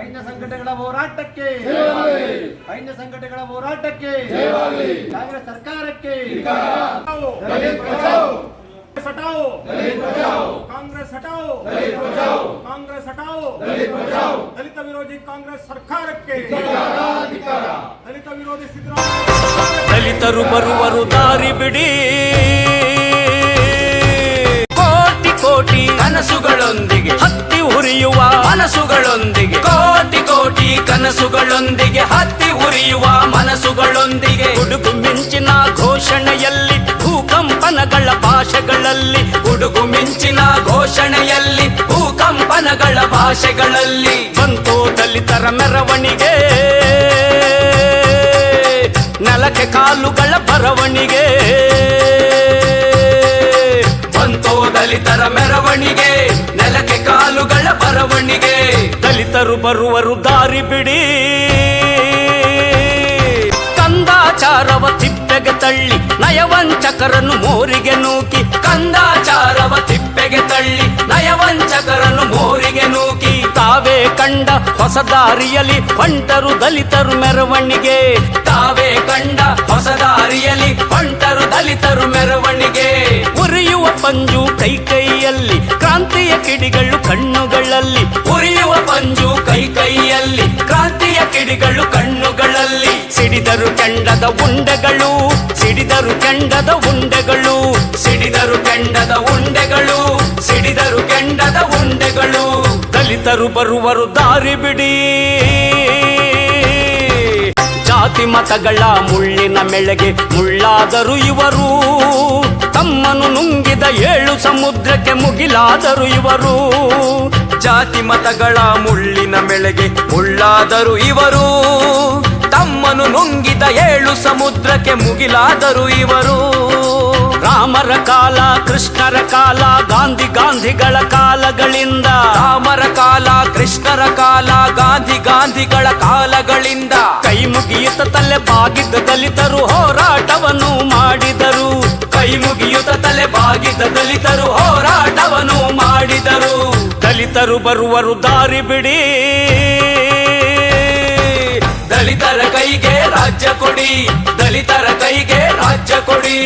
ಸೈನ್ಯ ಸಂಘಟನೆಗಳ ಹೋರಾಟಕ್ಕೆ ಸೈನ್ಯ ಸಂಘಟನೆಗಳ ಹೋರಾಟಕ್ಕೆ ಕಾಂಗ್ರೆಸ್ ಸರ್ಕಾರಕ್ಕೆ हटाओ कांग्रेस हटाओ कांग्रेस हटाओ दलित विरोधी कांग्रेस सरकार के दलित विरोधी सिद्धरामಯ್ಯ दलितರು ಬರುವರು ದಾರಿ ಬಿಡಿ ಕೋಟಿ ಕೋಟಿ ಕನಸುಗಳೊಂದಿಗೆ ಹತ್ತಿ ಉರಿಯುವ ಮನಸ್ಸುಗಳೊಂದಿಗೆ ಕೋಟಿ ಕೋಟಿ ಕನಸುಗಳೊಂದಿಗೆ ಹತ್ತಿ ಉರಿಯುವ ಮನಸ್ಸುಗಳೊಂದಿಗೆ ಗುಡುಗು ಮಿಂಚಿನ ಘೋಷಣೆಯಲ್ಲಿ ಭೂಕಂಪನಗಳ ಭಾಷೆಗಳಲ್ಲಿ ಗುಡುಗು ಮಿಂಚಿನ ಘೋಷಣೆಯಲ್ಲಿ ಭೂಕಂಪನಗಳ ಭಾಷೆಗಳಲ್ಲಿ ಬಂತು ದಲಿತರ ಮೆರವಣಿಗೆ ನೆಲಕ್ಕೆ ಕಾಲುಗಳ ಬರವಣಿಗೆ ಬಂತು ದಲಿತರ ಮೆರವಣಿಗೆ ನೆಲಕ್ಕೆ ಕಾಲುಗಳ ಬರವಣಿಗೆ ದಲಿತರು ಬರುವರು ದಾರಿ ಬಿಡಿ ಕಂದಾಚಾರವ ತಿಪ್ಪೆಗೆ ತಳ್ಳಿ ನಯವಂಚಕರನ್ನು ಮೋರಿಗೆ ನೂಕಿ ಕಂದಾಚಾರವ ತಿಪ್ಪೆಗೆ ತಳ್ಳಿ ನಯವಂಚಕರನ್ನು ಮೋರಿಗೆ ನೂಕಿ ತಾವೇ ಕಂಡ ಹೊಸ ದಾರಿಯಲ್ಲಿ ಹೊಂಟರು ದಲಿತರು ಮೆರವಣಿಗೆ ತಾವೇ ಕಂಡ ಹೊಸ ದಾರಿಯಲ್ಲಿ ಹೊಂಟರು ದಲಿತರು ಮೆರವಣಿಗೆ ಉರಿಯುವ ಪಂಜು ಕೈ ಕೈಯಲ್ಲಿ ಕ್ರಾಂತಿಯ ಕಿಡಿಗಳು ಕಣ್ಣುಗಳಲ್ಲಿ ಉರಿಯುವ ಪಂಜು ಕೈ ಕೈಯಲ್ಲಿ ಕ್ರಾಂತಿಯ ಕಿಡಿಗಳು ಕಣ್ಣುಗಳಲ್ಲಿ ಸಿಡಿದರು ಕೆಂಡದ ಉಂಡೆಗಳು ಸಿಡಿದರು ಕೆಂಡದ ಉಂಡೆಗಳು ಸಿಡಿದರು ಕೆಂಡದ ಉಂಡೆಗಳು ಸಿಡಿದರು ಕೆಂಡದ ಉಂಡೆಗಳು ದಲಿತರು ಬರುವರು ದಾರಿ ಬಿಡಿ ಜಾತಿ ಮತಗಳ ಮುಳ್ಳಿನ ಮೆಳೆಗೆ ಮುಳ್ಳಾದರು ಇವರು ತಮ್ಮನು ನುಂಗಿದ 7 ಸಮುದ್ರಕ್ಕೆ ಮುಗಿಲಾದರು ಇವರು ಜಾತಿ ಮತಗಳ ಮುಳ್ಳಿನ ಮೆಳೆಗೆ ಮುಳ್ಳಾದರು ಇವರು ತಮ್ಮನು ನುಂಗಿದ 7 ಸಮುದ್ರಕ್ಕೆ ಮುಗಿಲಾದರು ಇವರು ರಾಮರ ಕಾಲ ಕೃಷ್ಣರ ಕಾಲ ಗಾಂಧಿಗಳ ಕಾಲಗಳಿಂದ ರಾಮರ ಕಾಲ ಕೃಷ್ಣರ ಕಾಲ ಗಾಂಧಿಗಳ ಕಾಲಗಳಿಂದ ಕೈ ಮುಗಿಯುತ್ತ ತಲೆ ಬಾಗಿದ್ದ ದಲಿತರು ಹೋರಾಟವನ್ನು ಮಾಡಿದರು ಕೈ ಮುಗಿಯುತ್ತ ತಲೆ ಬಾಗಿದ್ದ ದಲಿತರು ಹೋರಾಟವನ್ನು ಮಾಡಿದರು ದಲಿತರು ಬರುವರು ದಾರಿ ಬಿಡಿ ದಲಿತರ ಕೈಗೆ ರಾಜ್ಯ ಕೊಡಿ ದಲಿತರ ಕೈಗೆ ರಾಜ್ಯ ಕೊಡಿ